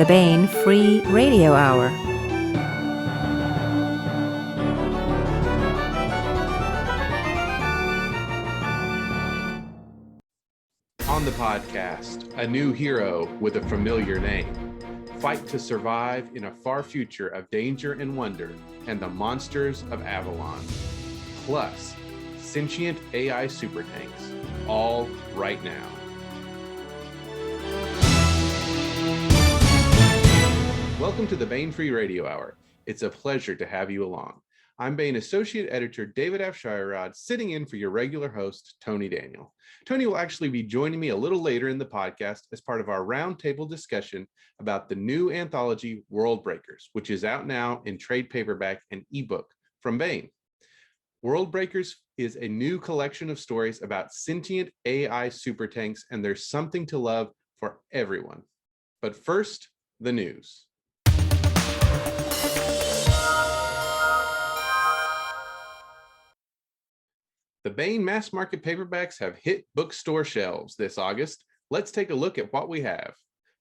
the Baen Free Radio Hour. On the podcast, a new hero with a familiar name. Fight to survive in a far future of danger and wonder and the monsters of Avalon. Plus, sentient AI super tanks, all right now. Welcome to the Baen Free Radio Hour. It's a pleasure to have you along. I'm Baen Associate Editor David Afshirad, sitting in for your regular host, Tony Daniel. Tony will actually be joining me a little later in the podcast as part of our roundtable discussion about the new anthology World Breakers, which is out now in trade paperback and ebook from Baen. World Breakers is a new collection of stories about sentient AI super tanks, and there's something to love for everyone. But first, the news. The Baen mass market paperbacks have hit bookstore shelves this August. Let's take a look at what we have.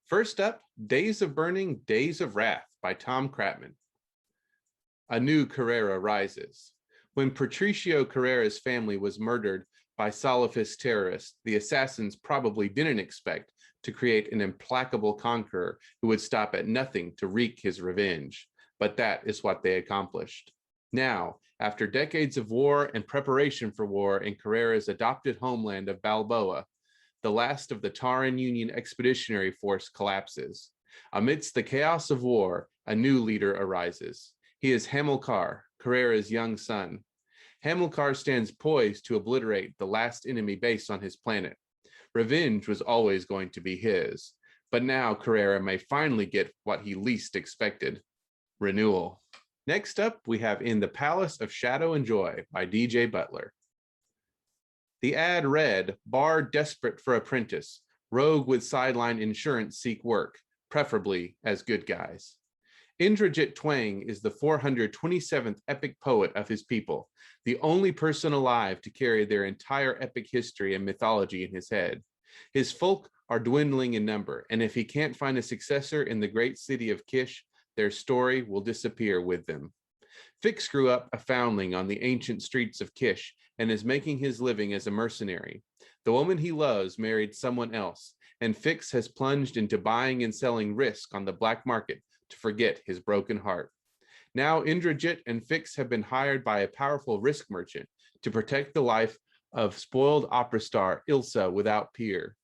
First up, Days of Burning, Days of Wrath by Tom Crapman. A new Carrera rises. When Patricio Carrera's family was murdered by Salafist terrorists, the assassins probably didn't expect to create an implacable conqueror who would stop at nothing to wreak his revenge. But that is what they accomplished. Now, after decades of war and preparation for war in Carrera's adopted homeland of Balboa, the last of the Taran Union Expeditionary Force collapses. Amidst the chaos of war, a new leader arises. He is Hamilcar, Carrera's young son. Hamilcar stands poised to obliterate the last enemy base on his planet. Revenge was always going to be his, but now Carrera may finally get what he least expected: renewal. Next up, we have In the Palace of Shadow and Joy by DJ Butler. The ad read, "Bar desperate for apprentice, rogue with sideline insurance seek work, preferably as good guys." Indrajit Twang is the 427th epic poet of his people, the only person alive to carry their entire epic history and mythology in his head. His folk are dwindling in number, and if he can't find a successor in the great city of Kish, their story will disappear with them. Fix grew up a foundling on the ancient streets of Kish and is making his living as a mercenary. The woman he loves married someone else, and Fix has plunged into buying and selling risk on the black market to forget his broken heart. Now Indrajit and Fix have been hired by a powerful risk merchant to protect the life of spoiled opera star Ilsa without peer.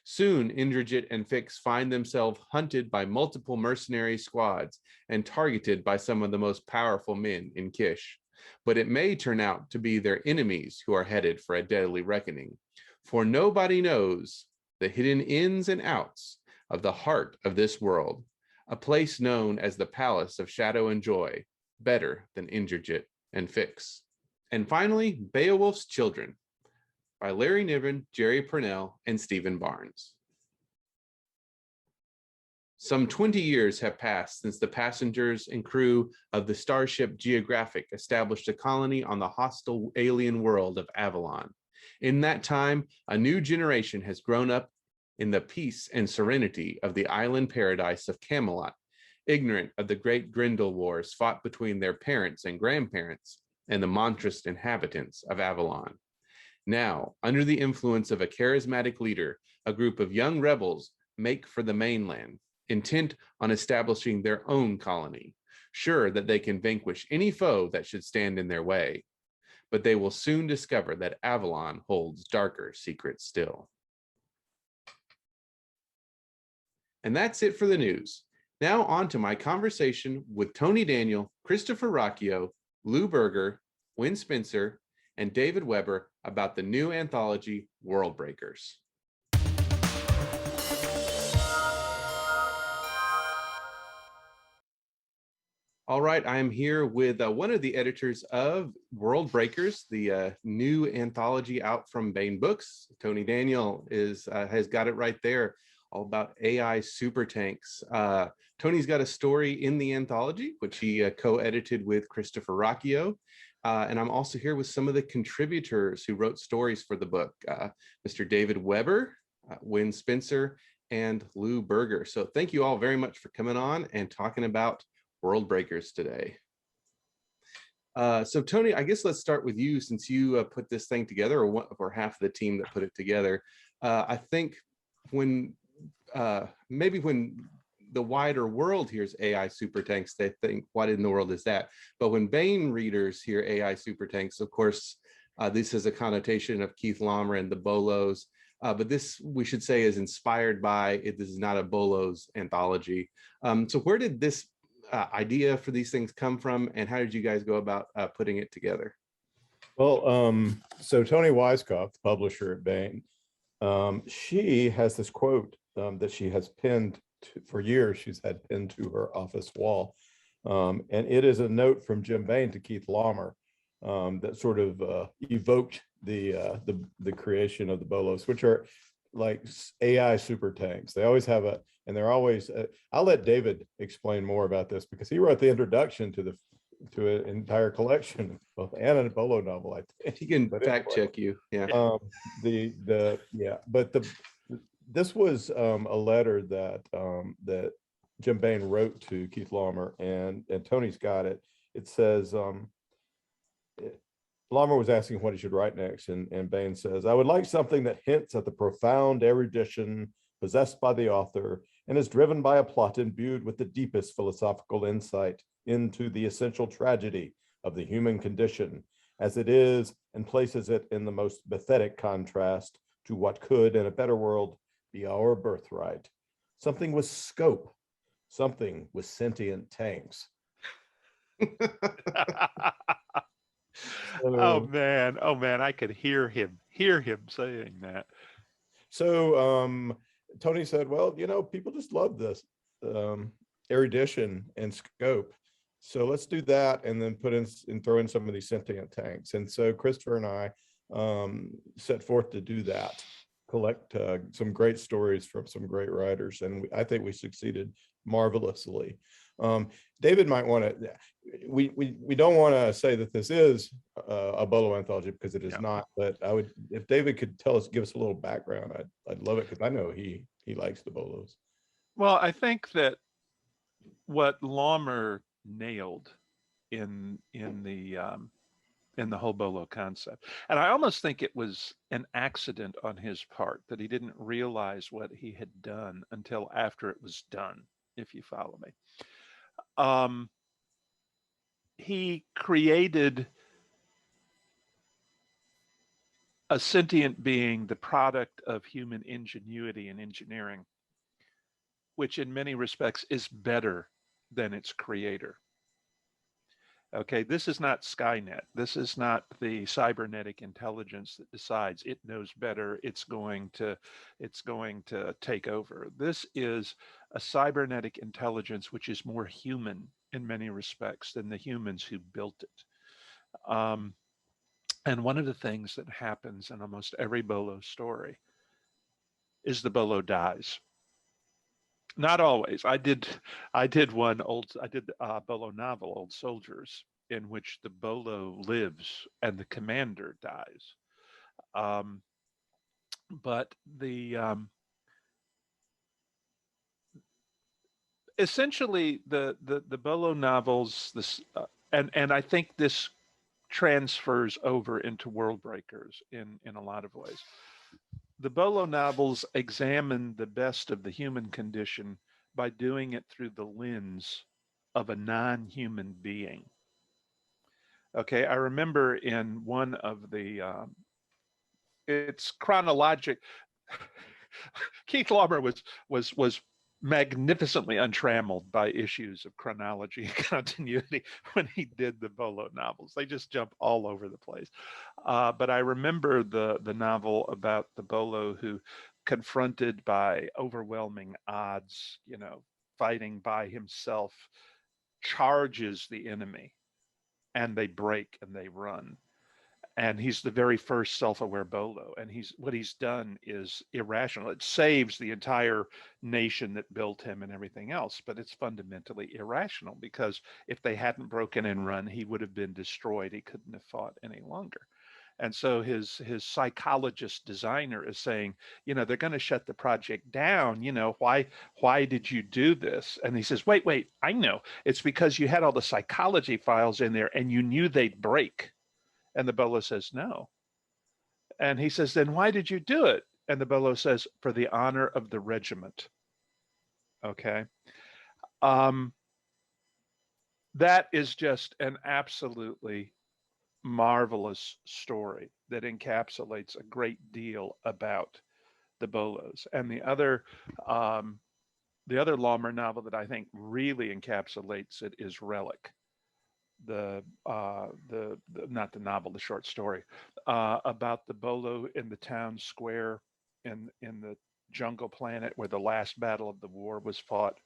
Soon, Indrajit and Fix find themselves hunted by multiple mercenary squads and targeted by some of the most powerful men in Kish. But it may turn out to be their enemies who are headed for a deadly reckoning. For nobody knows the hidden ins and outs of the heart of this world, a place known as the Palace of Shadow and Joy, better than Indrajit and Fix. And finally, Beowulf's Children by Larry Niven, Jerry Purnell, and Stephen Barnes. Some 20 years have passed since the passengers and crew of the starship Geographic established a colony on the hostile alien world of Avalon. In that time, a new generation has grown up in the peace and serenity of the island paradise of Camelot, ignorant of the great Grendel wars fought between their parents and grandparents and the monstrous inhabitants of Avalon. Now, under the influence of a charismatic leader, a group of young rebels make for the mainland, intent on establishing their own colony, sure that they can vanquish any foe that should stand in their way. But they will soon discover that Avalon holds darker secrets still. And that's it for the news. Now on to my conversation with Tony Daniel, Christopher Ruocchio, Lou Berger, Wen Spencer, and David Weber about the new anthology, World Breakers. All right, I am here with one of the editors of World Breakers, the new anthology out from Baen Books. Tony Daniel has got it right there, all about AI super tanks. Tony's got a story in the anthology, which he co-edited with Christopher Ruocchio. And I'm also here with some of the contributors who wrote stories for the book, Mr. David Weber, Wen Spencer, and Lou Berger. So thank you all very much for coming on and talking about World Breakers today. So Tony, I guess let's start with you since you put this thing together, or half of the team that put it together. I think when maybe when the wider world hears AI super tanks, they think, what in the world is that? But when Bain readers hear AI super tanks, of course, this is a connotation of Keith Laumer and the Bolos. But this, we should say, is inspired by it. This is not a Bolos anthology. So where did this idea for these things come from, and how did you guys go about putting it together? Well, so Toni Weisskopf, the publisher at Bain, she has this quote that she has pinned for years. She's had pinned to her office wall, and it is a note from Jim Bain to Keith Laumer that sort of evoked the creation of the Bolos, which are like AI super tanks. They always have and they're always. I'll let David explain more about this because he wrote the introduction to an entire collection, both Anna and Bolo novel. I think he can fact check you. Yeah. This was a letter that that Jim Bain wrote to Keith Laumer, and Tony's got it. It says. Laumer was asking what he should write next, and Bain says, I would like something that hints at the profound erudition possessed by the author and is driven by a plot imbued with the deepest philosophical insight into the essential tragedy of the human condition as it is, and places it in the most pathetic contrast to what could, in a better world, be our birthright. Something with scope, something with sentient tanks. Oh man, I could hear him saying that. So Tony said, well, people just love this erudition and scope. So let's do that and then put in and throw in some of these sentient tanks. And so Christopher and I set forth to do that, collect some great stories from some great writers. And I think we succeeded marvelously. David might want to, we don't want to say that this is a Bolo anthology because it is not, but I would, if David could give us a little background, I'd love it because I know he likes the Bolos. Well, I think that what Laumer nailed in the whole Bolo concept, and I almost think it was an accident on his part that he didn't realize what he had done until after it was done, if you follow me. He created a sentient being, the product of human ingenuity and engineering, which in many respects is better than its creator. Okay, this is not Skynet. This is not the cybernetic intelligence that decides it knows better, it's going to take over. This is a cybernetic intelligence which is more human in many respects than the humans who built it. And one of the things that happens in almost every Bolo story is the Bolo dies. Not always. I did a Bolo novel, Old Soldiers, in which the Bolo lives and the commander dies. But essentially the Bolo novels, and I think this transfers over into World Breakers in a lot of ways. The Bolo novels examine the best of the human condition by doing it through the lens of a non-human being. Okay, I remember in one of the, it's chronologic. Keith Laumer was magnificently untrammeled by issues of chronology and continuity when he did the Bolo novels. They just jump all over the place. But I remember the novel about the Bolo who, confronted by overwhelming odds, fighting by himself, charges the enemy, and they break and they run. And he's the very first self-aware Bolo. And what he's done is irrational. It saves the entire nation that built him and everything else, but it's fundamentally irrational because if they hadn't broken and run, he would have been destroyed. He couldn't have fought any longer. And so his psychologist designer is saying, you know, they're going to shut the project down. You know, why did you do this? And he says, wait, I know. It's because you had all the psychology files in there and you knew they'd break. And the Bolo says, no. And he says, then why did you do it? And the Bolo says, for the honor of the regiment. Okay. That is just an absolutely marvelous story that encapsulates a great deal about the Bolos. And the other Lawmer novel that I think really encapsulates it is Relic. The not the novel, the short story about the Bolo in the town square in the jungle planet where the last battle of the war was fought.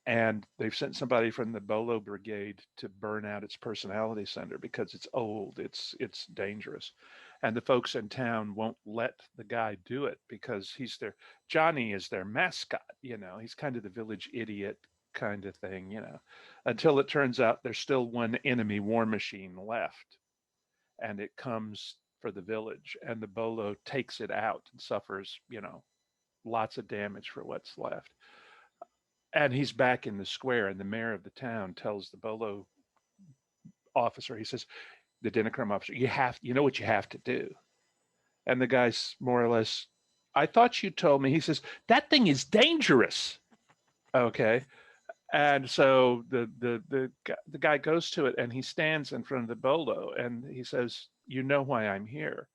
And they've sent somebody from the Bolo Brigade to burn out its personality center because it's old, it's dangerous. And the folks in town won't let the guy do it because Johnny is their mascot, you know, he's kind of the village idiot kind of thing, you know, until it turns out there's still one enemy war machine left and it comes for the village and the Bolo takes it out and suffers, you know, lots of damage for what's left. And he's back in the square and the mayor of the town tells the Bolo officer, he says, the Dinacrum officer, you know what you have to do. And the guy's more or less, I thought you told me. He says, that thing is dangerous. Okay. And so the guy goes to it and he stands in front of the Bolo and he says, you know why I'm here.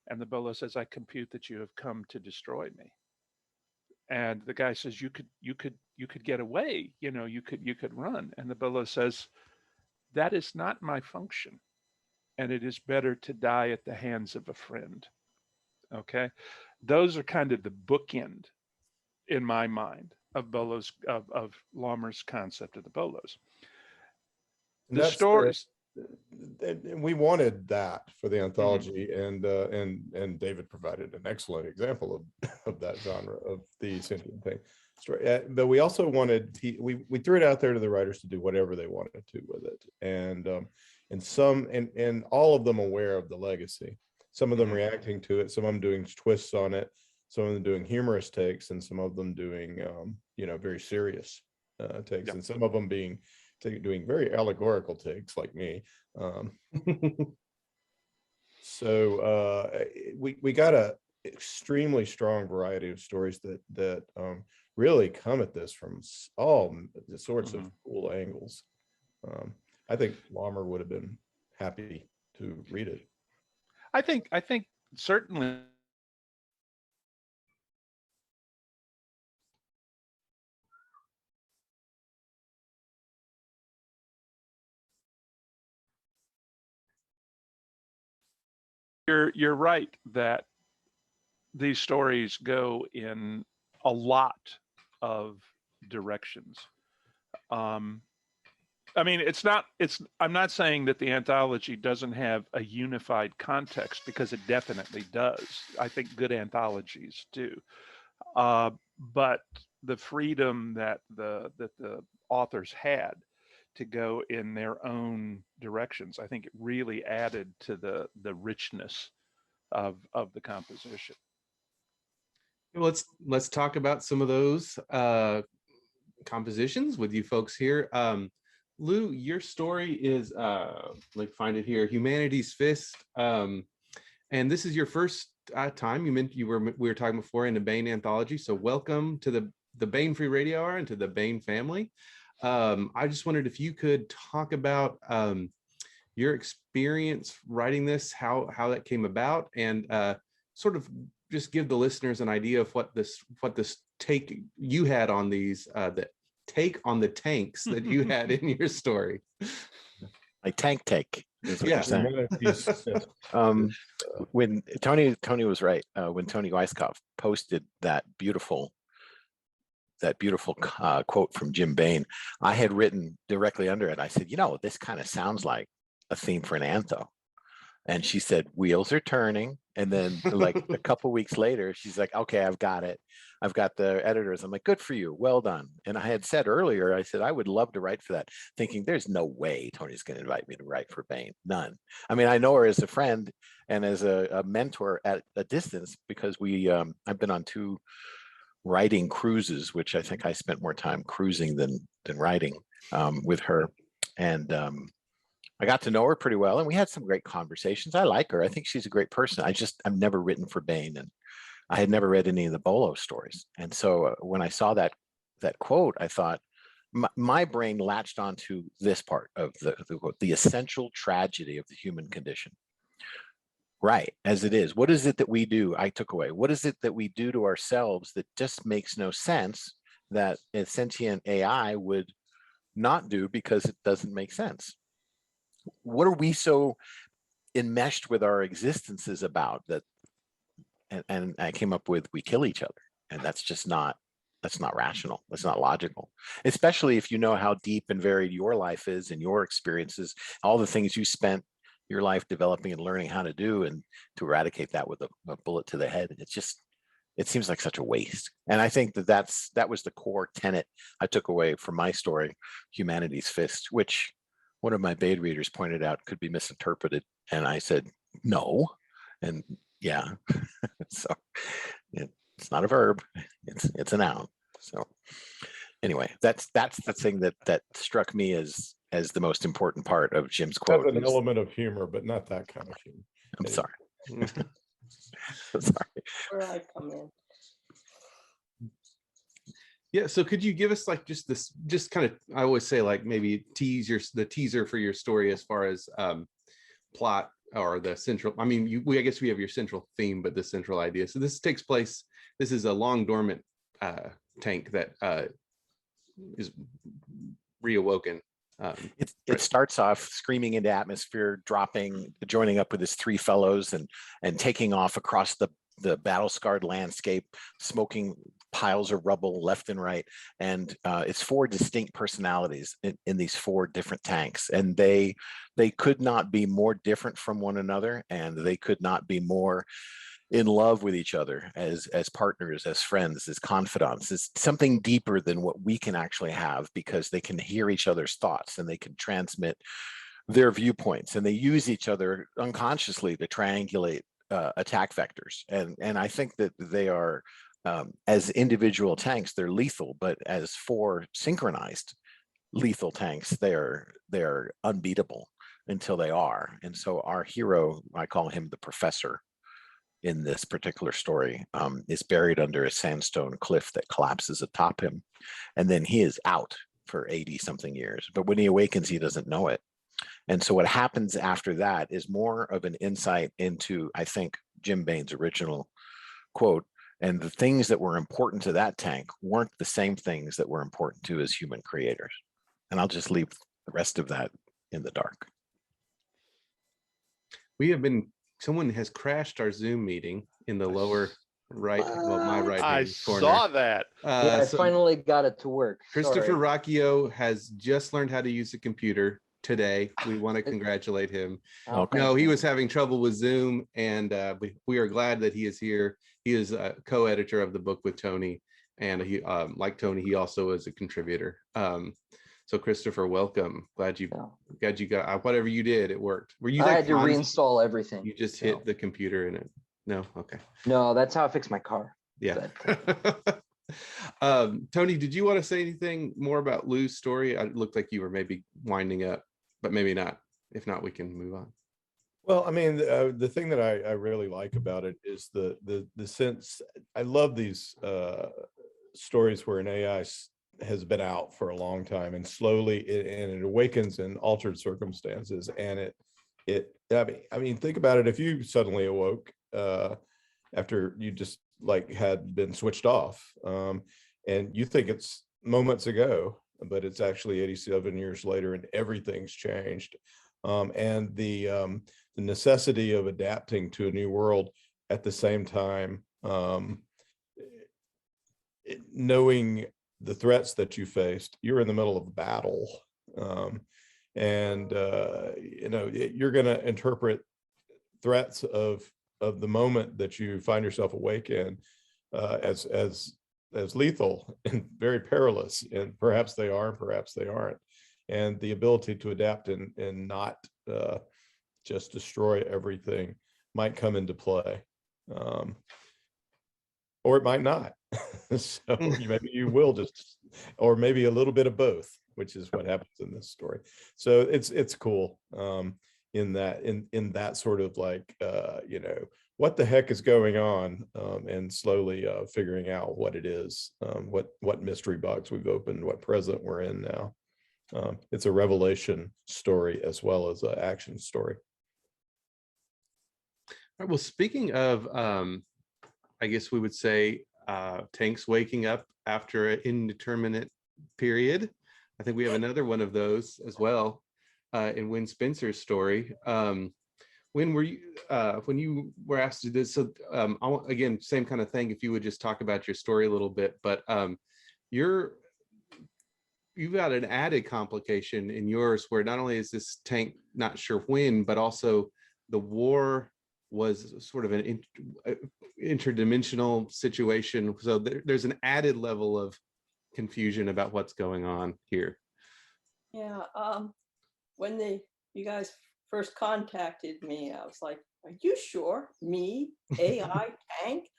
And the Bolo says, I compute that you have come to destroy me. And the guy says, you could get away, you know, you could run. And the Bolo says, that is not my function. And it is better to die at the hands of a friend. Okay. Those are kind of the bookend in my mind of Bolo's, of Lawmer's concept of the Bolos. The stories. And we wanted that for the anthology, and David provided an excellent example of that genre of the sentient thing story. But we also wanted we threw it out there to the writers to do whatever they wanted to with it, and all of them aware of the legacy. Some of them reacting to it, some of them doing twists on it, some of them doing humorous takes, and some of them doing you know, very serious takes, and some of them doing very allegorical takes like me. So we got a extremely strong variety of stories that really come at this from all sorts of cool angles. I think Lawmer would have been happy to read it. I think certainly you're right that these stories go in a lot of directions. I mean, I'm not saying that the anthology doesn't have a unified context, because it definitely does. I think good anthologies do. But the freedom that the authors had to go in their own directions, I think it really added to the richness of the composition. Let's talk about some of those compositions with you folks here. Lou, your story is find it here, Humanity's Fist, and this is your first time. We were talking before in the Baen anthology, so welcome to the Baen Free Radio Hour and to the Baen family. I just wondered if you could talk about your experience writing this, how that came about, and sort of just give the listeners an idea of what this take you had on these the take on the tanks that you had in your story. Like tank take is what Yeah. you're saying. When Tony was right, when Tony Weiskopf posted that beautiful quote from Jim Baen, I had written directly under it, I said, you know, this kind of sounds like a theme for an antho. And she said, wheels are turning. And then like a couple weeks later, she's like, okay, I've got it. I've got the editors. I'm like, good for you, well done. And I had said earlier, I said I would love to write for that, thinking there's no way Tony's going to invite me to write for Baen. None. I mean, I know her as a friend and as a mentor at a distance, because I've been on 2 writing cruises, which I think I spent more time cruising than writing with her. And I got to know her pretty well, and we had some great conversations. I like her. I think she's a great person. I've never written for Baen, and I had never read any of the Bolo stories. And so when I saw that quote, I thought, my brain latched onto this part of the essential tragedy of the human condition. Right, as it is. What is it that we do? I took away. What is it that we do to ourselves that just makes no sense, that a sentient AI would not do because it doesn't make sense? What are we so enmeshed with our existences about that? And I came up with, we kill each other, and that's not rational. That's not logical, especially if you know how deep and varied your life is and your experiences, all the things you spent your life developing and learning how to do, and to eradicate that with a bullet to the head. It seems like such a waste. And I think that was the core tenet I took away from my story, Humanity's Fist, which one of my Bade readers pointed out could be misinterpreted. And I said, no. And yeah, so it's not a verb, it's a noun. So anyway, that's the thing that struck me as the most important part of Jim's quote. An element of humor, but not that kind of humor. I'm sorry. I'm sorry. Where I come in. Yeah, so could you give us like just kind of, I always say, like, maybe the teaser for your story as far as plot, or the central, I mean, I guess we have your central theme, but the central idea. So this is a long dormant tank that is reawoken. It starts off screaming into atmosphere, joining up with his 3 fellows and taking off across the battle-scarred landscape, smoking piles of rubble left and right. And it's 4 distinct personalities in these 4 different tanks. And they could not be more different from one another, and they could not be more in love with each other as partners, as friends, as confidants. It's something deeper than what we can actually have, because they can hear each other's thoughts and they can transmit their viewpoints, and they use each other unconsciously to triangulate attack vectors. And I think that they are, as individual tanks, they're lethal, but as 4 synchronized lethal tanks, they're unbeatable until they are. And so our hero, I call him the professor in this particular story, is buried under a sandstone cliff that collapses atop him. And then he is out for 80 something years. But when he awakens, he doesn't know it. And so what happens after that is more of an insight into, I think, Jim Baen's original quote. And the things that were important to that tank weren't the same things that were important to his human creators. And I'll just leave the rest of that in the dark. Someone has crashed our Zoom meeting in the lower right, well, my right I corner. saw that. Yeah, I So finally got it to work. Christopher Sorry. Ruocchio has just learned how to use a computer today. We want to congratulate him. Oh, Okay. No, thank he you. was having trouble with Zoom, and we are glad that he is here. He is a co-editor of the book with Tony, and he, like Tony, he also is a contributor. So Christopher, welcome. Glad you got whatever you did, it worked. Were you? I like had to reinstall everything. You just so- hit the computer in it. No, okay. No, that's how I fix my car. Yeah. But- Tony, did you want to say anything more about Lou's story? It looked like you were maybe winding up, but maybe not. If not, we can move on. Well, I mean, the thing that I really like about it is the sense. I love these stories where an AI has been out for a long time, and slowly it awakens in altered circumstances. And I mean, think about it. If you suddenly awoke after you just like had been switched off, and you think it's moments ago, but it's actually 87 years later, and everything's changed. And the necessity of adapting to a new world at the same time, knowing the threats that you faced. You're in the middle of a battle, and you know, you're going to interpret threats of the moment that you find yourself awake in as as lethal and very perilous, and perhaps they are, perhaps they aren't. And the ability to adapt and not just destroy everything might come into play, or it might not. So maybe you will just, or maybe a little bit of both, which is what happens in this story. So it's cool, in that sort of like, what the heck is going on, and slowly figuring out what it is, what mystery box we've opened, what present we're in now. It's a revelation story as well as an action story. All right, well, speaking of, I guess we would say tanks waking up after an indeterminate period. I think we have another one of those as well in Wen Spencer's story. When you were asked to do this? So again, same kind of thing. If you would just talk about your story a little bit, but you've got an added complication in yours, where not only is this tank not sure when, but also the war was sort of an interdimensional situation. So there's an added level of confusion about what's going on here. Yeah, when you guys first contacted me, I was like, "Are you sure? Me, AI tank?"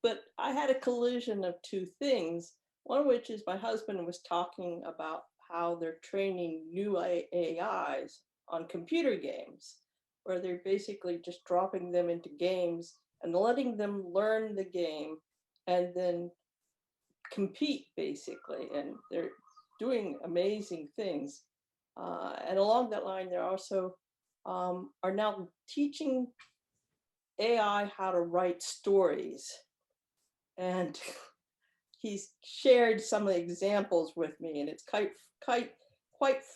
But I had a collision of two things. One of which is my husband was talking about how they're training new AIs on computer games, where they're basically just dropping them into games and letting them learn the game and then compete, basically. And they're doing amazing things. And along that line, they're also are now teaching AI how to write stories. And he's shared some of the examples with me, and it's quite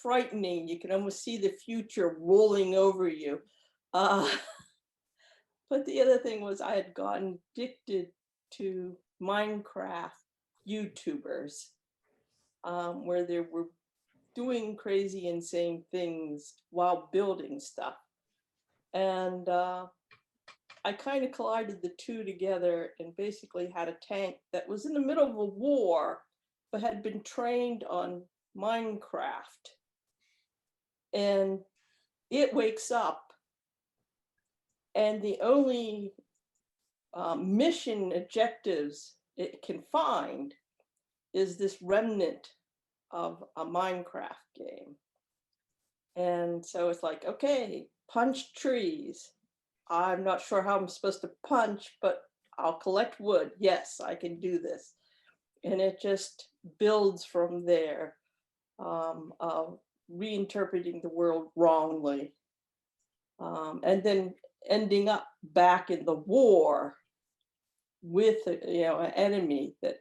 frightening. You can almost see the future rolling over you. But the other thing was, I had gotten addicted to Minecraft YouTubers, where they were doing crazy, insane things while building stuff. And I kind of collided the two together and basically had a tank that was in the middle of a war, but had been trained on Minecraft. And it wakes up, and the only mission objectives it can find is this remnant of a Minecraft game. And so it's like, okay, punch trees. I'm not sure how I'm supposed to punch, but I'll collect wood. Yes, I can do this. And it just builds from there, reinterpreting the world wrongly. And then ending up back in the war with an enemy that,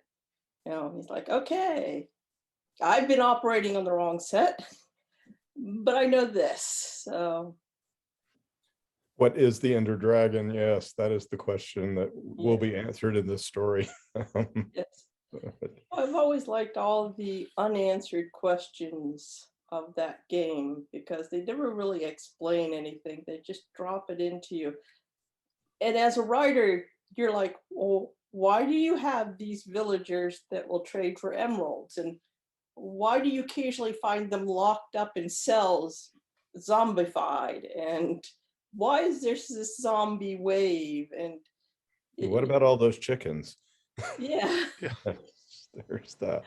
he's like, okay, I've been operating on the wrong set, but I know this. So What is the Ender Dragon? Yes, that is the question that will be answered in this story. Yes. I've always liked all of the unanswered questions of that game, because they never really explain anything. They just drop it into you. And as a writer, you're like, well, why do you have these villagers that will trade for emeralds? And why do you occasionally find them locked up in cells, zombified? And why is there this zombie wave? And what about all those chickens? Yeah. There's that.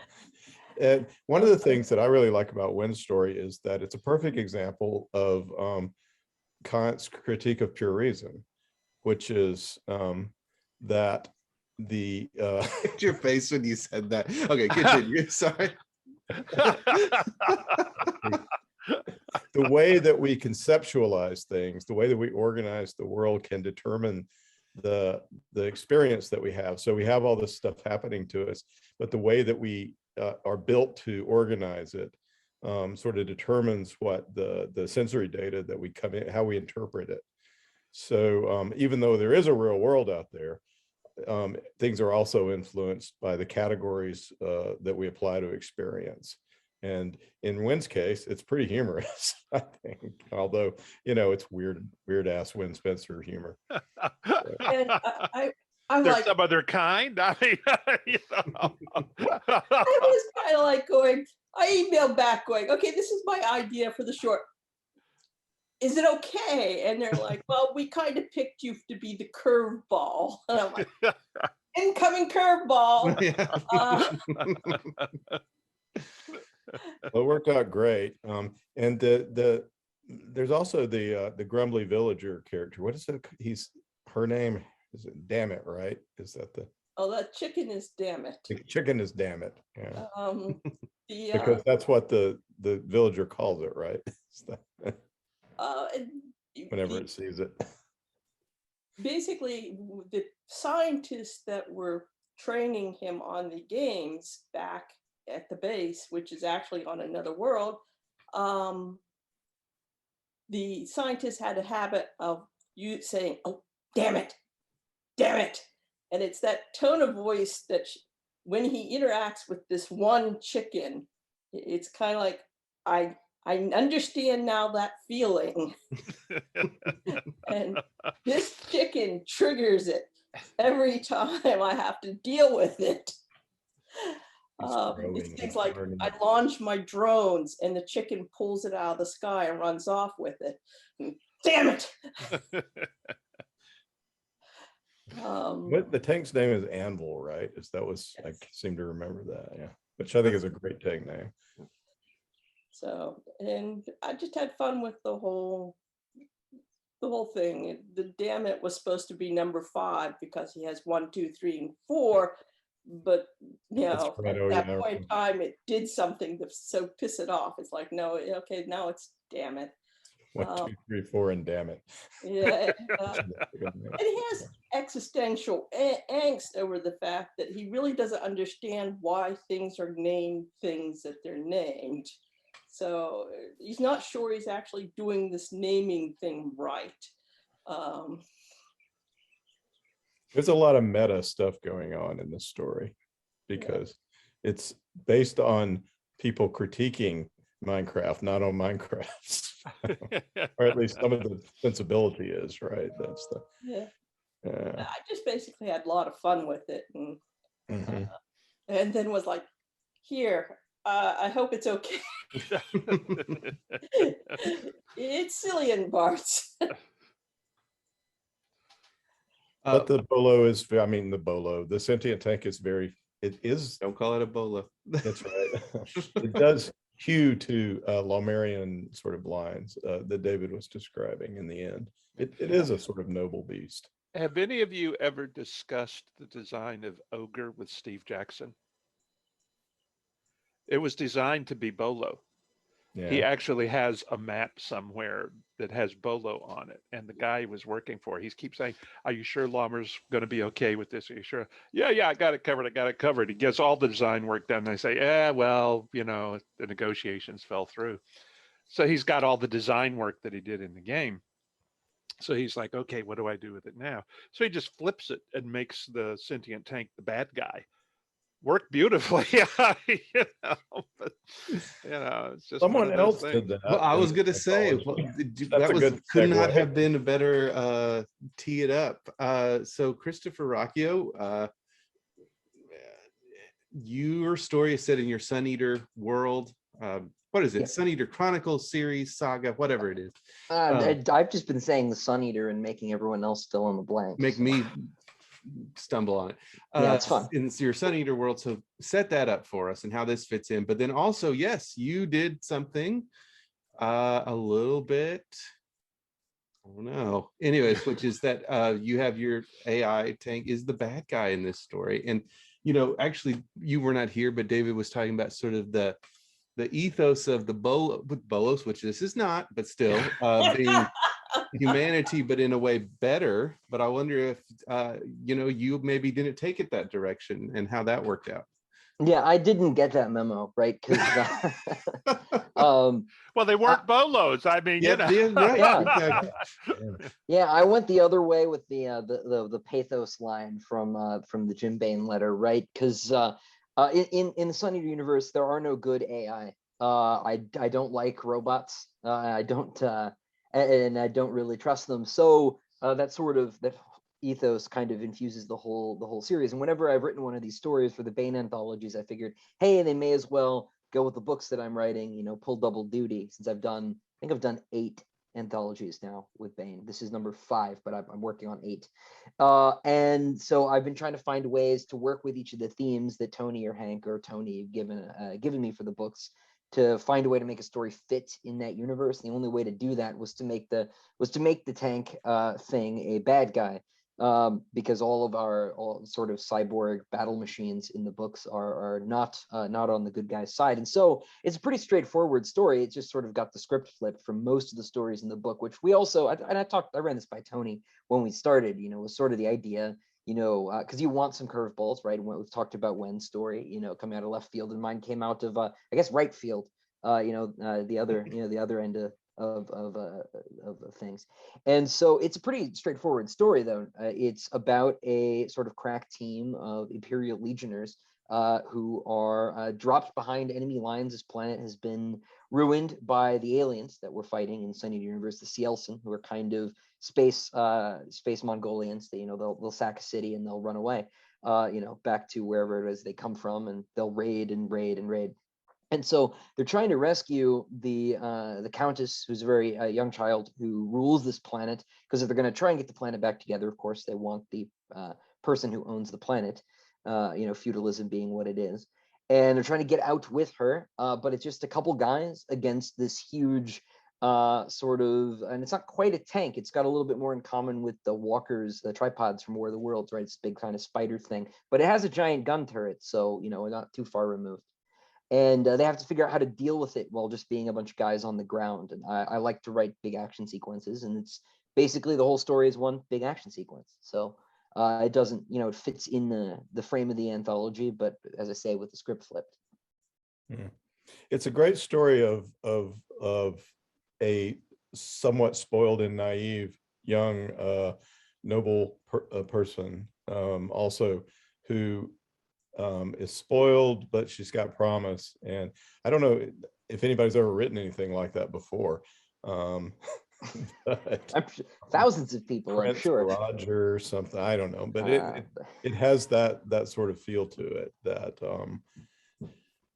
And one of the things that I really like about Wen's story is that it's a perfect example of Kant's critique of pure reason, which is that the Your face when you said that. Okay, continue. Sorry. the way that we conceptualize things, the way that we organize the world can determine the experience that we have. So we have all this stuff happening to us, but the way that we are built to organize it sort of determines what the sensory data that we come in, how we interpret it. So even though there is a real world out there, things are also influenced by the categories that we apply to experience. And in Wen's case, it's pretty humorous, I think, although, it's weird ass Wen Spencer humor. And I'm There's like, some other kind. I mean, I was kind of like going, I emailed back going, okay, this is my idea for the short. Is it okay? And they're like, well, we kind of picked you to be the curveball. And I'm like, incoming curveball. Well, it worked out great. And there's also the grumbly villager character. What is it? Her name is it Damn It, right? Is that the Oh, that chicken is Damn It. chicken is Damn It? Yeah. The Because that's what the villager calls it, right? and Whenever it sees it. basically the scientists that were training him on the games back at the base, which is actually on another world, the scientists had a habit of you saying, oh, damn it, and it's that tone of voice that when he interacts with this one chicken, it's kind of like, I understand now that feeling. And this chicken triggers it every time I have to deal with it. It's things like I launch my drones and the chicken pulls it out of the sky and runs off with it. Damn it! What the tank's name is Anvil, right? Yes. I seem to remember that, yeah. Which I think is a great tank name. So, and I just had fun with the whole thing. The Damn It was supposed to be number 5 because he has 1, 2, 3, and 4. But Right, at that point in time, it did something to so piss it off. It's like, no, okay, now it's Damn It. 1, 2, 3, 4, and Damn It. Yeah, and he has existential angst over the fact that he really doesn't understand why things are named things that they're named. So he's not sure he's actually doing this naming thing right. There's a lot of meta stuff going on in this story because it's based on people critiquing Minecraft, not on Minecraft. Or at least some of the sensibility is, right? That's the I just basically had a lot of fun with it, and then was like, here, I hope it's okay. It's silly in parts. But the bolo is, I mean, the sentient tank is it is. Don't call it a bolo. That's right. It does hew to Lomarian sort of lines that David was describing in the end. It is a sort of noble beast. Have any of you ever discussed the design of Ogre with Steve Jackson? It was designed to be Bolo. Yeah. He actually has a map somewhere that has Bolo on it. And the guy he was working for, he keeps saying, are you sure Lawmer's going to be okay with this? Are you sure? Yeah, I got it covered. He gets all the design work done. And they say, yeah, well, the negotiations fell through. So he's got all the design work that he did in the game. So he's like, okay, what do I do with it now? So he just flips it and makes the sentient tank the bad guy. Worked beautifully. It's just Someone else did that. Well, I was going to say could not have been a better tee it up. So Christopher Ruocchio, your story is set in your Sun Eater world. What is it? Yeah. Sun Eater Chronicles series, saga, whatever it is. I've just been saying the Sun Eater and making everyone else fill in the blanks. Make me stumble on it. Yeah, it's fun. In your Sun Eater world, so set that up for us and how this fits in. But then also, yes, you did something a little bit, I don't know. Anyways, which is that you have your AI tank is the bad guy in this story. And, actually you were not here, but David was talking about sort of the ethos of the Bolos, which this is not, but still being humanity, but in a way better. But I wonder if you maybe didn't take it that direction and how that worked out. Yeah, I didn't get that memo, right? Because well, they weren't Bolos. I mean, right. Yeah, I went the other way with the pathos line from the Jim Bain letter, right? Because in the Sun Eater universe, there are no good AI. I don't like robots. I don't and I don't really trust them. So that ethos kind of infuses the whole series. And whenever I've written one of these stories for the Bane anthologies, I figured, hey, they may as well go with the books that I'm writing, you know, pull double duty, since I think I've done 8 anthologies now with Bane. This is number 5, but I'm working on 8. And so I've been trying to find ways to work with each of the themes that Tony or Hank or Tony have given me for the books, to find a way to make a story fit in that universe. The only way to do that was to make the tank thing a bad guy, because all sort of cyborg battle machines in the books are not on the good guy's side. And so it's a pretty straightforward story. It just sort of got the script flipped from most of the stories in the book, which we also, I ran this by Tony when we started, you know, was sort of the idea, you know, because you want some curveballs, right? When we've talked about Wen's story, you know, coming out of left field, and mine came out of, I guess, right field, the other end of things. And so it's a pretty straightforward story, though. It's about a sort of crack team of Imperial Legionnaires who are dropped behind enemy lines. This planet has been ruined by the aliens that we're fighting in Sunny Universe, the Cielson, who are kind of space Mongolians. They, you know, they'll sack a city and they'll run away, back to wherever it is they come from, and they'll raid and raid and raid. And so they're trying to rescue the Countess, who's a very young child who rules this planet, because if they're going to try and get the planet back together, of course, they want the person who owns the planet, feudalism being what it is. And they're trying to get out with her, but it's just a couple guys against this huge sort of, and it's not quite a tank. It's got a little bit more in common with the walkers, the tripods from War of the Worlds, right? It's a big kind of spider thing, but it has a giant gun turret, so, you know, we're not too far removed. And they have to figure out how to deal with it while just being a bunch of guys on the ground. And I like to write big action sequences, and it's basically the whole story is one big action sequence. So it doesn't, you know, it fits in the frame of the anthology, but as I say, with the script flipped. It's a great story of a somewhat spoiled and naive young noble person, also who is spoiled, but she's got promise. And I don't know if anybody's ever written anything like that before. But, I'm sure, thousands of people, I'm sure. Roger or something, I don't know, but it has that sort of feel to it,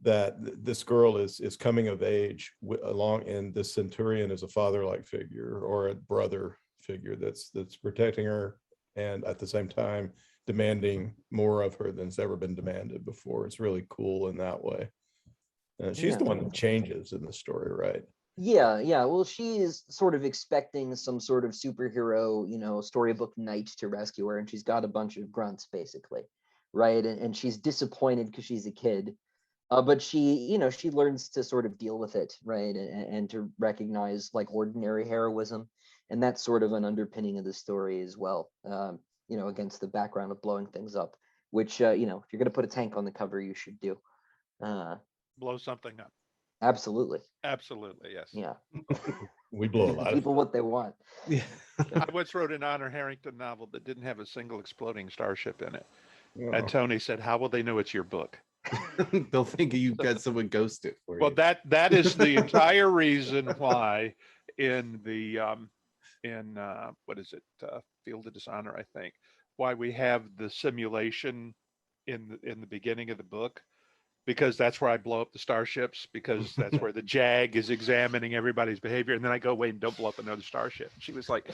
that this girl is coming of age along, and this centurion is a father-like figure or a brother figure that's protecting her, and at the same time demanding more of her than's ever been demanded before. It's really cool in that way. And she's the one that changes in the story, right? Yeah. Well, she is sort of expecting some sort of superhero, you know, storybook knight to rescue her, and she's got a bunch of grunts, basically, right? And she's disappointed because she's a kid, but she, you know, she learns to sort of deal with it, right? And to recognize like ordinary heroism, and that's sort of an underpinning of the story as well. You know, against the background of blowing things up, which, you know, if you're going to put a tank on the cover, you should do. Blow something up. Absolutely. Absolutely, yes. Yeah. We blow a lot of people what they want. Yeah. I once wrote an Honor Harrington novel that didn't have a single exploding starship in it. Oh. And Tony said, "How will they know it's your book?" They'll think you've got someone ghost it for Well, you. that is the entire reason why in the what is it, Field of Dishonor, I think, why we have the simulation in the beginning of the book, because that's where I blow up the starships, because that's where the JAG is examining everybody's behavior, and then I go, wait, and don't blow up another starship. She was like,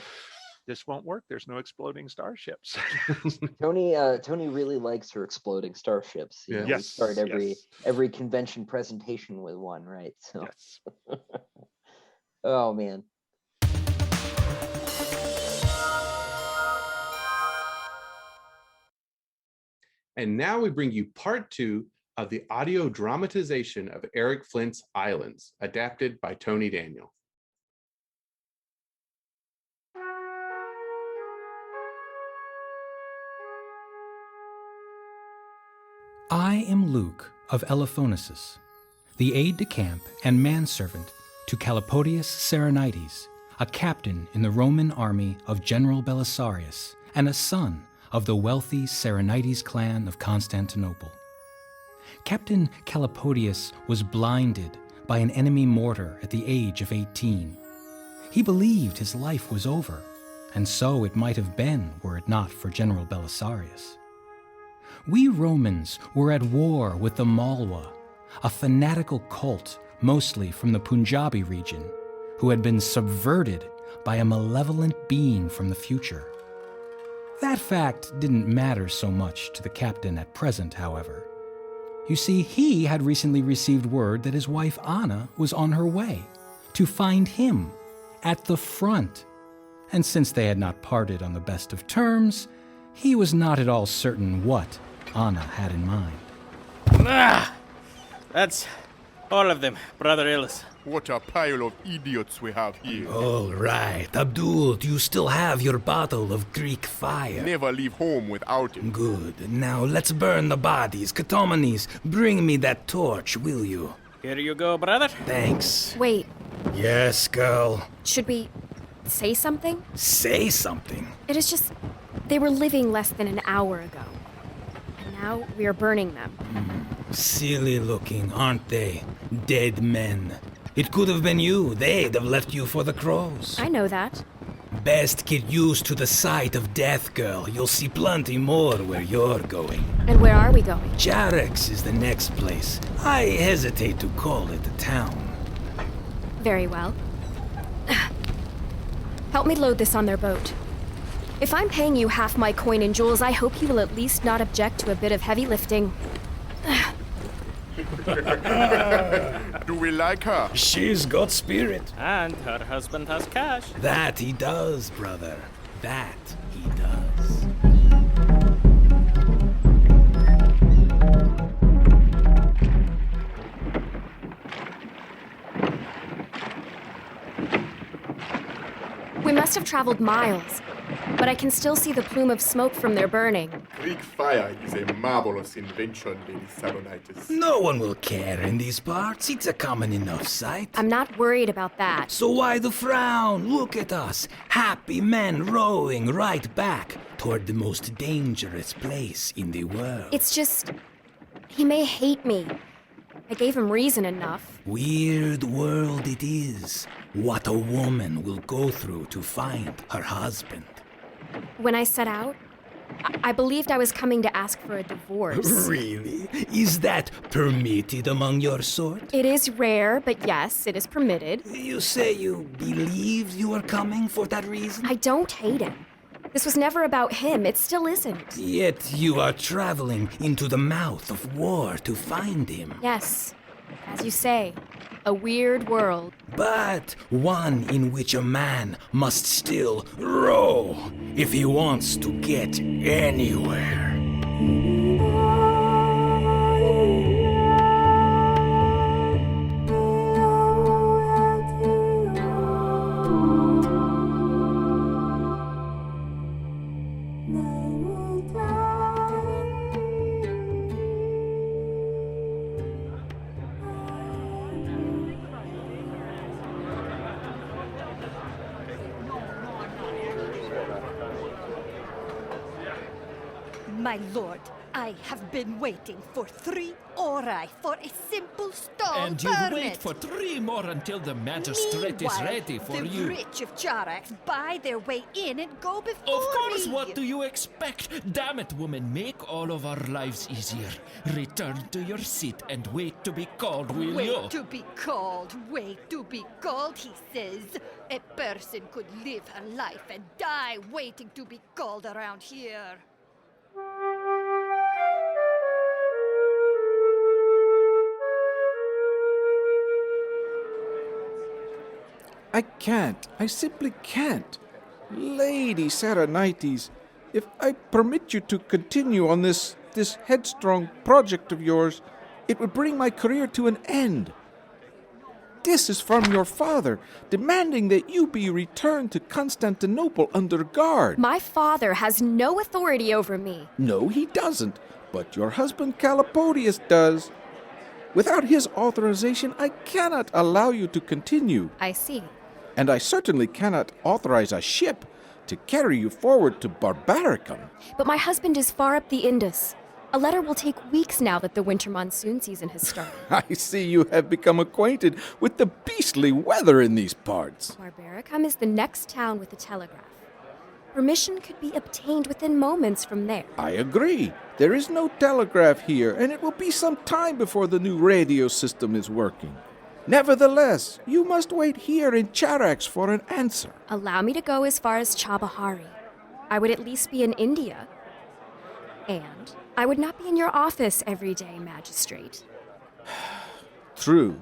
"This won't work. There's no exploding starships." Tony really likes her exploding starships. You know, we start every convention presentation with one, right? So. Yes. Oh man. And now we bring you part 2 of the audio dramatization of Eric Flint's Islands, adapted by Tony Daniel. I am Luke of Eliphonesus, the aide-de-camp and manservant to Calipodius Serenites, a captain in the Roman army of General Belisarius, and a son of the wealthy Serenites clan of Constantinople. Captain Calipodius was blinded by an enemy mortar at the age of 18. He believed his life was over, and so it might have been were it not for General Belisarius. We Romans were at war with the Malwa, a fanatical cult mostly from the Punjabi region, who had been subverted by a malevolent being from the future. That fact didn't matter so much to the captain at present, however. You see, he had recently received word that his wife Anna was on her way to find him at the front. And since they had not parted on the best of terms, he was not at all certain what Anna had in mind. That's all of them, Brother Illis. What a pile of idiots we have here. All right. Abdul, do you still have your bottle of Greek fire? Never leave home without it. Good. Now let's burn the bodies. Catomenes, bring me that torch, will you? Here you go, brother. Thanks. Wait, Yes, girl. should we say something? Say something. It is just, they were living less than an hour ago. And now we are burning them. Silly looking, aren't they? Dead men. It could have been you. They'd have left you for the crows. I know that. Best get used to the sight of death, girl. You'll see plenty more where you're going. And where are we going? Jarex is the next place. I hesitate to call it a town. Very well. Help me load this on their boat. If I'm paying you half my coin in jewels, I hope you will at least not object to a bit of heavy lifting. Do we like her? She's got spirit. And her husband has cash. That he does, brother. That he does. We must have traveled miles, but I can still see the plume of smoke from their burning. Greek fire is a marvelous invention, Lady Saronitis. No one will care in these parts. It's a common enough sight. I'm not worried about that. So why the frown? Look at us. Happy men rowing right back toward the most dangerous place in the world. It's just, he may hate me. I gave him reason enough. Weird world it is. What a woman will go through to find her husband. When I set out, I believed I was coming to ask for a divorce. Really? Is that permitted among your sort? It is rare, but yes, it is permitted. You say you believed you were coming for that reason? I don't hate him. This was never about him. It still isn't. Yet you are traveling into the mouth of war to find him. Yes, as you say, a weird world. But one in which a man must still row if he wants to get anywhere. My lord, I have been waiting for 3 ora for a simple stone And you permit. wait for 3 more until the magistrate is Meanwhile, ready for the you. rich of Charax buy their way in and go before Of course, me. what do you expect? Damn it, woman, make all of our lives easier. Return to your seat and wait to be called, will Wait you? to be called, wait to be called, he says. A person could live her life and die waiting to be called around here. I can't. I simply can't. Lady Saronitis, if I permit you to continue on this headstrong project of yours, it would bring my career to an end. This is from your father, demanding that you be returned to Constantinople under guard. My father has no authority over me. No, he doesn't, but your husband Calipodius does. Without his authorization, I cannot allow you to continue. I see. And I certainly cannot authorize a ship to carry you forward to Barbaricum. But my husband is far up the Indus. A letter will take weeks now that the winter monsoon season has started. I see you have become acquainted with the beastly weather in these parts. Barbaricum is the next town with a telegraph. Permission could be obtained within moments from there. I agree. There is no telegraph here, and it will be some time before the new radio system is working. Nevertheless, you must wait here in Charax for an answer. Allow me to go as far as Chabahari. I would at least be in India. And I would not be in your office every day, Magistrate. True.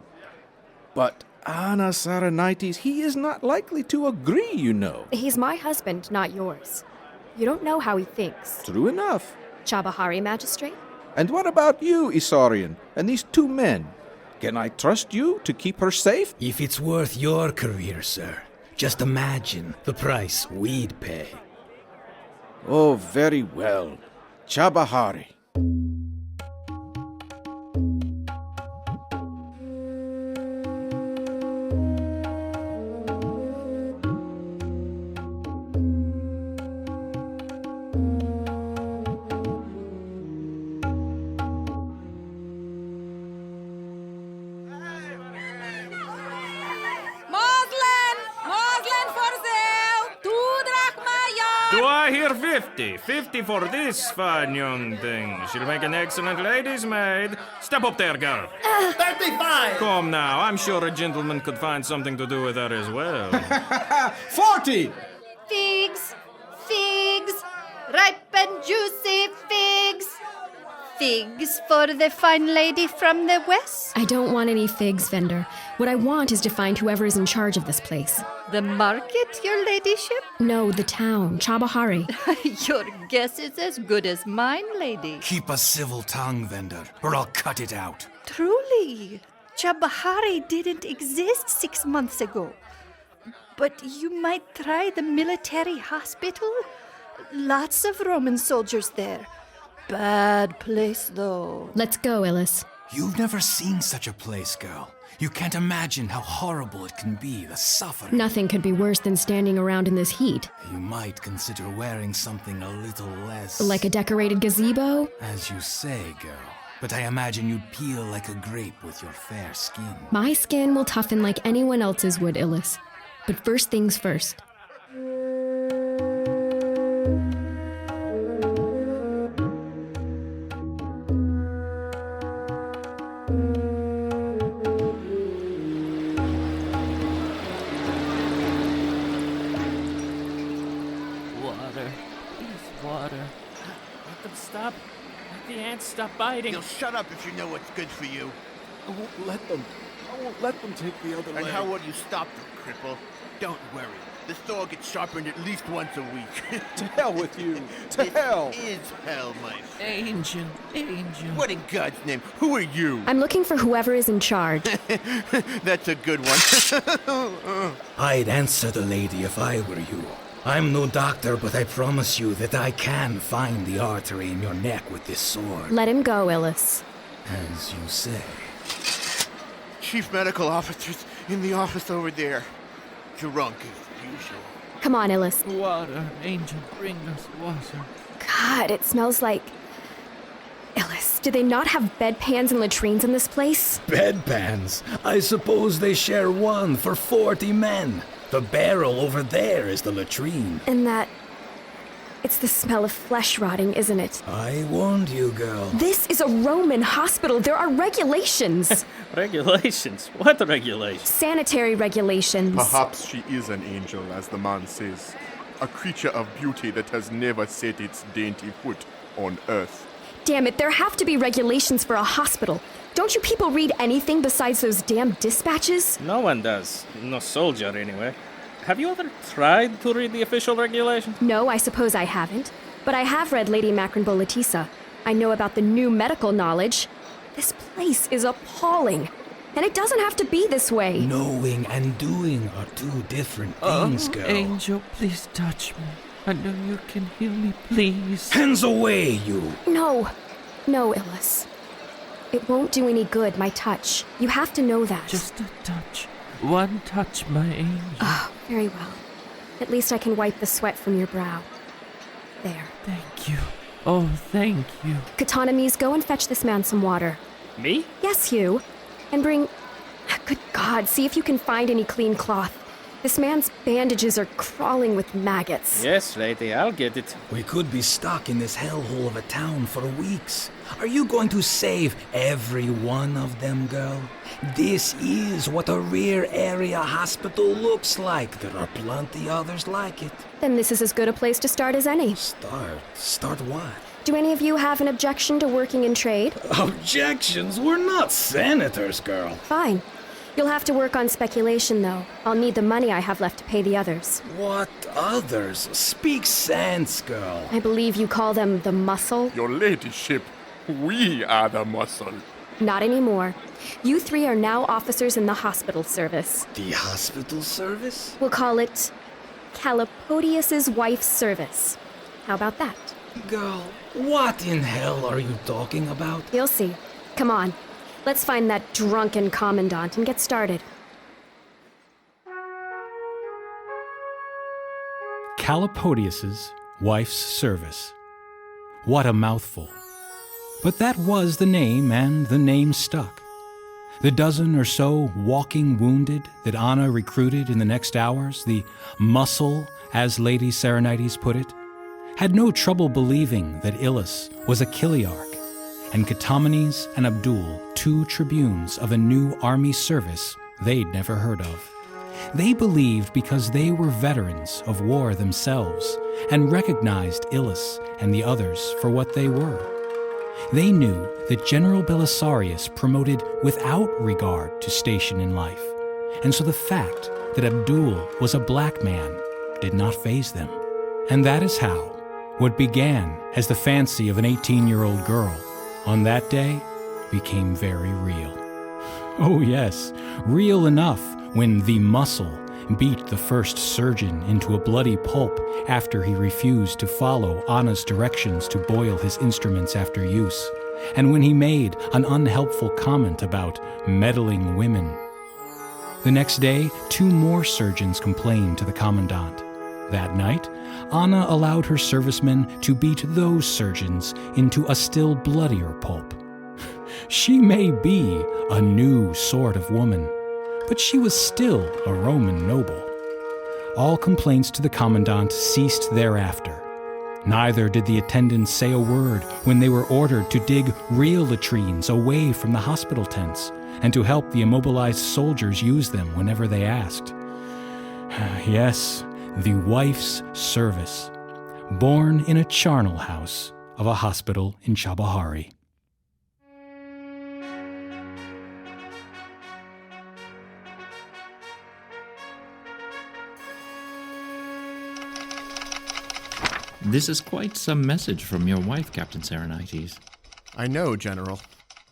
But Anna Saranites, he is not likely to agree, you know. He's my husband, not yours. You don't know how he thinks. True enough. Chabahari, Magistrate? And what about you, Isaurian, and these two men? Can I trust you to keep her safe? If it's worth your career, sir, just imagine the price we'd pay. Oh, very well. Chabahari. Do I hear 50? 50 for this fine young thing. She'll make an excellent lady's maid. Step up there, girl. 35! Come now, I'm sure a gentleman could find something to do with her as well. 40! Figs! Figs! Ripe and juicy figs! Figs for the fine lady from the west? I don't want any figs, vendor. What I want is to find whoever is in charge of this place. The market, your ladyship? No, the town, Chabahari. Your guess is as good as mine, lady. Keep a civil tongue, vendor, or I'll cut it out. Truly, Chabahari didn't exist 6 months ago. But you might try the military hospital. Lots of Roman soldiers there. Bad place, though. Let's go, Illis. You've never seen such a place, girl. You can't imagine how horrible it can be, the suffering. Nothing could be worse than standing around in this heat. You might consider wearing something a little less... Like a decorated gazebo? As you say, girl. But I imagine you'd peel like a grape with your fair skin. My skin will toughen like anyone else's would, Illis. But first things first. Stop. Let the ants stop biting. You'll shut up if you know what's good for you. I won't let them. I won't let them take the other And leg. how will you stop them, cripple? Don't worry. The saw gets sharpened at least once a week. To hell with you. To hell. It is hell, my friend. Angel, Angel. What in God's name? Who are you? I'm looking for whoever is in charge. That's a good one. I'd answer the lady if I were you. I'm no doctor, but I promise you that I can find the artery in your neck with this sword. Let him go, Illis. As you say. Chief Medical Officer's in the office over there. Drunk as usual. Come on, Illis. Water, Angel, bring us water. God, it smells like... Illis, do they not have bedpans and latrines in this place? Bedpans? I suppose they share one for 40 men. The barrel over there is the latrine. And that... It's the smell of flesh rotting, isn't it? I warned you, girl. This is a Roman hospital. There are regulations. Regulations? What regulations? Sanitary regulations. Perhaps she is an angel, as the man says. A creature of beauty that has never set its dainty foot on earth. Damn it, there have to be regulations for a hospital. Don't you people read anything besides those damn dispatches? No one does. No soldier, anyway. Have you ever tried to read the official regulations? No, I suppose I haven't. But I have read Lady Macron-Boletissa. I know about the new medical knowledge. This place is appalling. And it doesn't have to be this way. Knowing and doing are two different things, girl. Angel, please touch me. I know you can heal me, please. Hands away, you! No. No, Illis. It won't do any good, my touch. You have to know that. Just a touch. One touch, my angel. Oh, very well. At least I can wipe the sweat from your brow. There. Thank you. Oh, thank you. Katanamis, go and fetch this man some water. Me? Yes, you. And bring... Good God, see if you can find any clean cloth. This man's bandages are crawling with maggots. Yes, lady, I'll get it. We could be stuck in this hellhole of a town for weeks. Are you going to save every one of them, girl? This is what a rear area hospital looks like. There are plenty others like it. Then this is as good a place to start as any. Start what? Do any of you have an objection to working in trade? Objections? We're not senators, girl. Fine. You'll have to work on speculation, though. I'll need the money I have left to pay the others. What others? Speak sense, girl. I believe you call them the muscle? Your ladyship, we are the muscle. Not anymore. You three are now officers in the hospital service. The hospital service? We'll call it Calipodius's wife's service. How about that? Girl, what in hell are you talking about? You'll see. Come on. Let's find that drunken commandant and get started. Calipodius's wife's service. What a mouthful. But that was the name, and the name stuck. The dozen or so walking wounded that Anna recruited in the next hours, the muscle, as Lady Serenites put it, had no trouble believing that Ilus was a Chiliarch, and Catamenes and Abdul, two tribunes of a new army service they'd never heard of. They believed because they were veterans of war themselves and recognized Ilus and the others for what they were. They knew that General Belisarius promoted without regard to station in life, and so the fact that Abdul was a black man did not faze them. And that is how what began as the fancy of an 18-year-old girl on that day became very real. Oh yes, real enough when the muscle beat the first surgeon into a bloody pulp after he refused to follow Anna's directions to boil his instruments after use, and when he made an unhelpful comment about meddling women. The next day, 2 more surgeons complained to the commandant. That night, Anna allowed her servicemen to beat those surgeons into a still bloodier pulp. She may be a new sort of woman, but she was still a Roman noble. All complaints to the commandant ceased thereafter. Neither did the attendants say a word when they were ordered to dig real latrines away from the hospital tents and to help the immobilized soldiers use them whenever they asked. Yes, the wife's service, born in a charnel house of a hospital in Chabahari. This is quite some message from your wife, Captain Serenites. I know, General.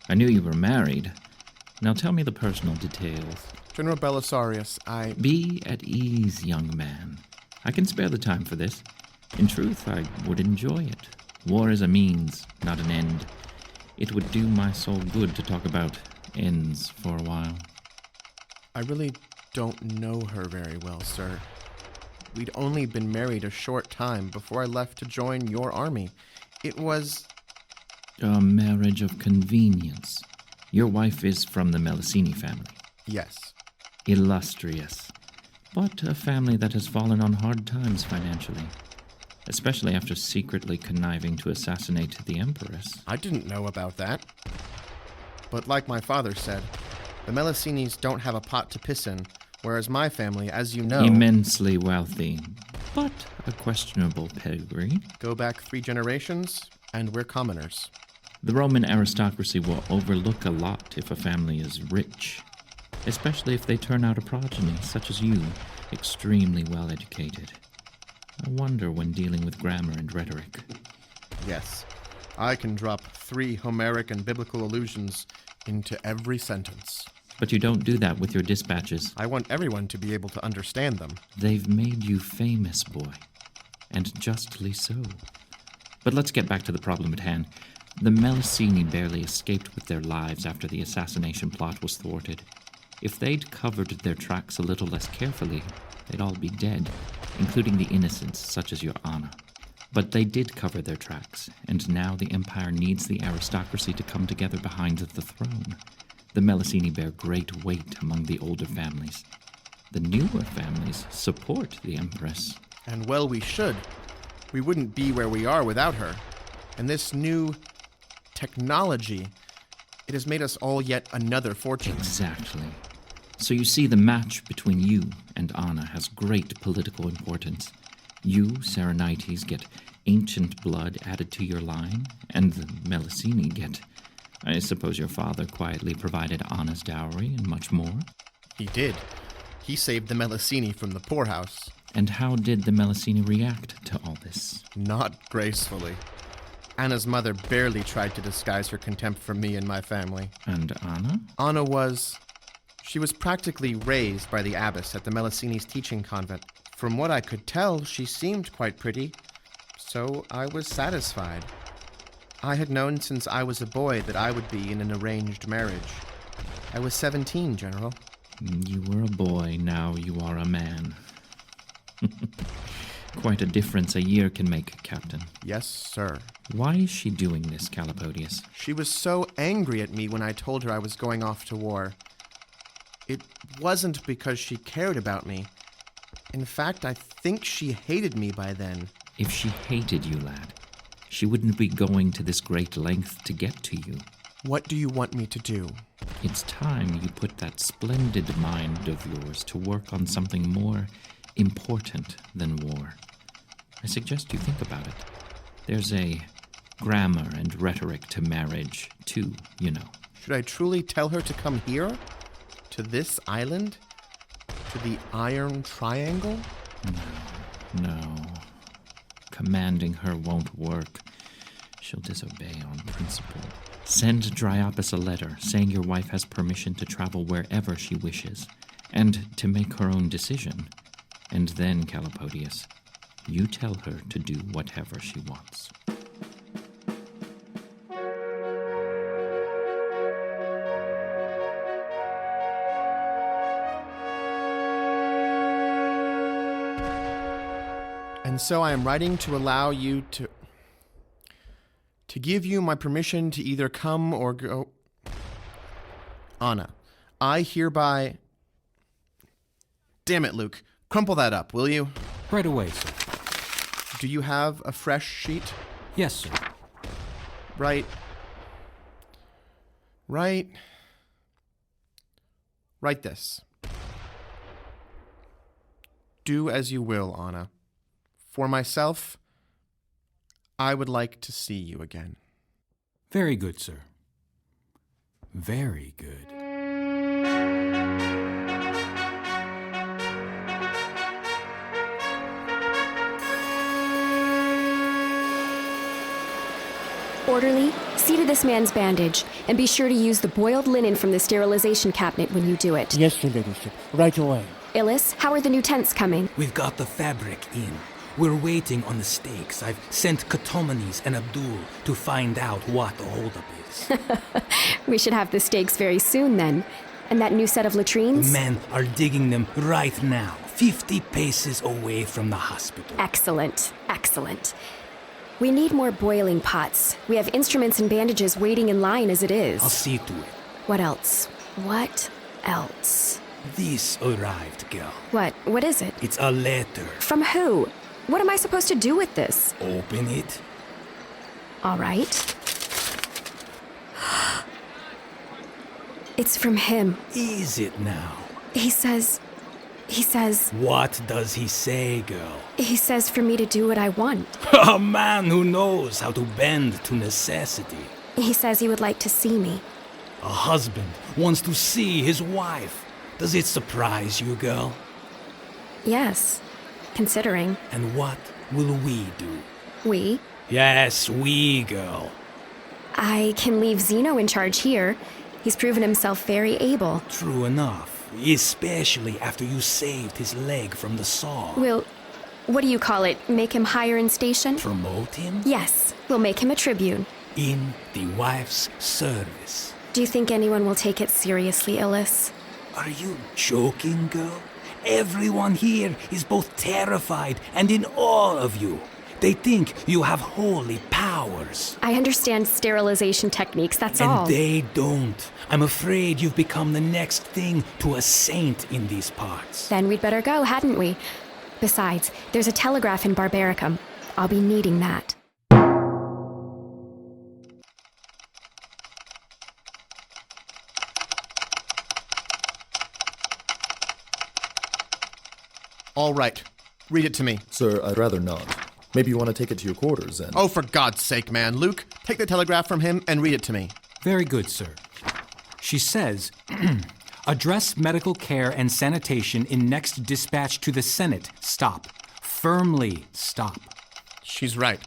I knew you were married. Now tell me the personal details. General Belisarius, Be at ease, young man. I can spare the time for this. In truth, I would enjoy it. War is a means, not an end. It would do my soul good to talk about ends for a while. I really don't know her very well, sir. We'd only been married a short time before I left to join your army. It was... a marriage of convenience. Your wife is from the Melusini family. Yes. Illustrious. But a family that has fallen on hard times financially, especially after secretly conniving to assassinate the Empress. I didn't know about that. But like my father said, the Melusinis don't have a pot to piss in, whereas my family, as you know... Immensely wealthy, but a questionable pedigree. Go back 3 generations, and we're commoners. The Roman aristocracy will overlook a lot if a family is rich, especially if they turn out a progeny such as you, extremely well educated. I wonder when dealing with grammar and rhetoric. Yes, I can drop 3 Homeric and biblical allusions into every sentence. But you don't do that with your dispatches. I want everyone to be able to understand them. They've made you famous, boy, and justly so. But let's get back to the problem at hand. The Melusini barely escaped with their lives after the assassination plot was thwarted. If they'd covered their tracks a little less carefully, they'd all be dead, including the innocents such as your Anna. But they did cover their tracks, and now the Empire needs the aristocracy to come together behind the throne. The Melusini bear great weight among the older families. The newer families support the Empress. And well, we should. We wouldn't be where we are without her. And this new technology, it has made us all yet another fortune. Exactly. So you see, the match between you and Anna has great political importance. You, Serenites, get ancient blood added to your line, and the Melusini get... I suppose your father quietly provided Anna's dowry and much more? He did. He saved the Melusini from the poorhouse. And how did the Melusini react to all this? Not gracefully. Anna's mother barely tried to disguise her contempt for me and my family. And Anna? Anna was... She was practically raised by the abbess at the Melusini's teaching convent. From what I could tell, she seemed quite pretty, so I was satisfied. I had known since I was a boy that I would be in an arranged marriage. I was 17, General. You were a boy, now you are a man. Quite a difference a year can make, Captain. Yes, sir. Why is she doing this, Calipodius? She was so angry at me when I told her I was going off to war. It wasn't because she cared about me. In fact, I think she hated me by then. If she hated you, lad, she wouldn't be going to this great length to get to you. What do you want me to do? It's time you put that splendid mind of yours to work on something more important than war. I suggest you think about it. There's a grammar and rhetoric to marriage, too, you know. Should I truly tell her to come here? To this island? To the Iron Triangle? No. Commanding her won't work. She'll disobey on principle. Send Dryopis a letter saying your wife has permission to travel wherever she wishes, and to make her own decision. And then, Calipodius, you tell her to do whatever she wants. And so I am writing to allow you to give you my permission to either come or go. Anna, I hereby... Damn it, Luke. Crumple that up, will you? Right away, sir. Do you have a fresh sheet? Yes, sir. Write this. Do as you will, Anna. For myself, I would like to see you again. Very good, sir. Very good. Orderly, see to this man's bandage, and be sure to use the boiled linen from the sterilization cabinet when you do it. Yes, Your Ladyship. Right away. Illis, how are the new tents coming? We've got the fabric in. We're waiting on the stakes. I've sent Catomenes and Abdul to find out what the holdup is. We should have the stakes very soon, then. And that new set of latrines? Men are digging them right now, 50 paces away from the hospital. Excellent. We need more boiling pots. We have instruments and bandages waiting in line as it is. I'll see to it. What else? This arrived, girl. What is it? It's a letter. From who? What am I supposed to do with this? Open it. All right. It's from him. Is it now? He says... What does he say, girl? He says for me to do what I want. A man who knows how to bend to necessity. He says he would like to see me. A husband wants to see his wife. Does it surprise you, girl? Yes, considering. And what will we do? We? Yes, we, girl. I can leave Zeno in charge here. He's proven himself very able. True enough. Especially after you saved his leg from the saw. We'll... what do you call it? Make him higher in station? Promote him? Yes, we'll make him a tribune. In the wife's service. Do you think anyone will take it seriously, Illis? Are you joking, girl? Everyone here is both terrified and in awe of you. They think you have holy powers. I understand sterilization techniques, that's And all. they don't. I'm afraid you've become the next thing to a saint in these parts. Then we'd better go, hadn't we? Besides, there's a telegraph in Barbaricum. I'll be needing that. All right. Read it to me. Sir, I'd rather not. Maybe you want to take it to your quarters and... Oh, for God's sake, man. Luke, take the telegraph from him and read it to me. Very good, sir. She says, address medical care and sanitation in next dispatch to the Senate. Stop. Firmly stop. She's right.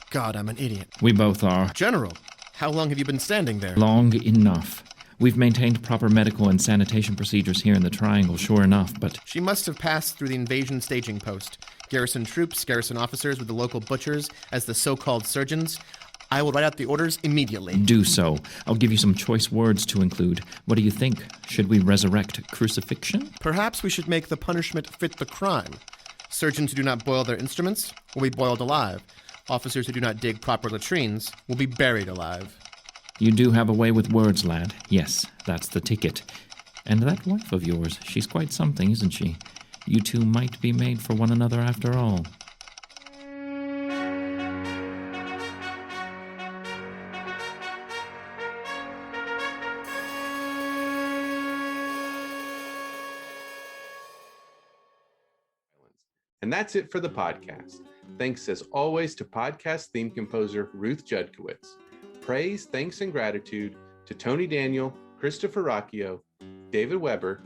God, I'm an idiot. We both are. General, how long have you been standing there? Long enough. We've maintained proper medical and sanitation procedures here in the Triangle, sure enough, but... She must have passed through the invasion staging post. Garrison troops, garrison officers with the local butchers as the so-called surgeons. I will write out the orders immediately. Do so. I'll give you some choice words to include. What do you think? Should we resurrect crucifixion? Perhaps we should make the punishment fit the crime. Surgeons who do not boil their instruments will be boiled alive. Officers who do not dig proper latrines will be buried alive. You do have a way with words, lad. Yes, that's the ticket. And that wife of yours, she's quite something, isn't she? You two might be made for one another after all. And that's it for the podcast. Thanks as always to podcast theme composer Ruth Judkowitz. Praise, thanks, and gratitude to Tony Daniel, Christopher Ruocchio, David Weber,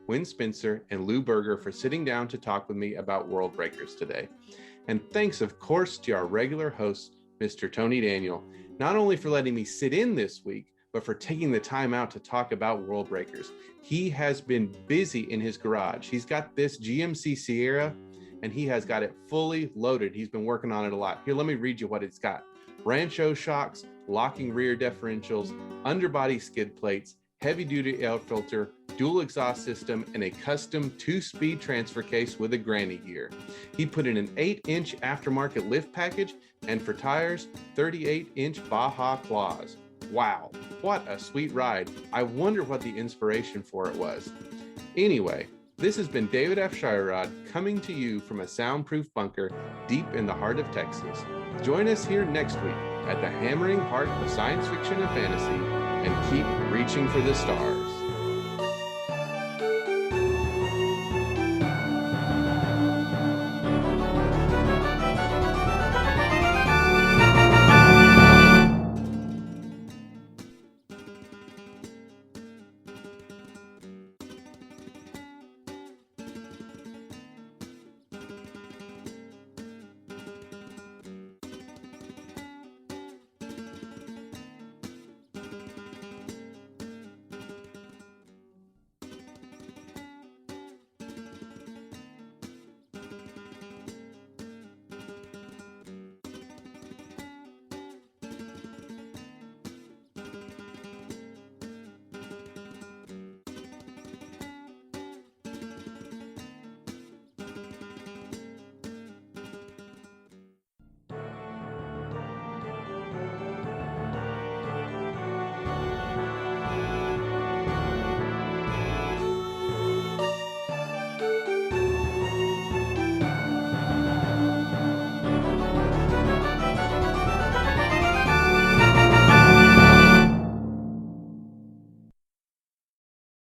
Wen Spencer, and Lou Berger for sitting down to talk with me about World Breakers today. And thanks, of course, to our regular host, Mr. Tony Daniel, not only for letting me sit in this week, but for taking the time out to talk about World Breakers. He has been busy in his garage. He's got this GMC Sierra, and he has got it fully loaded. He's been working on it a lot. Here, let me read you what it's got. Rancho shocks, locking rear differentials, underbody skid plates, heavy-duty air filter, dual exhaust system, and a custom 2-speed transfer case with a granny gear. He put in an 8-inch aftermarket lift package, and for tires, 38-inch Baja claws. Wow, what a sweet ride. I wonder what the inspiration for it was. Anyway, this has been David F. Shirerod coming to you from a soundproof bunker deep in the heart of Texas. Join us here next week at the hammering heart of science fiction and fantasy, and keep reaching for the stars.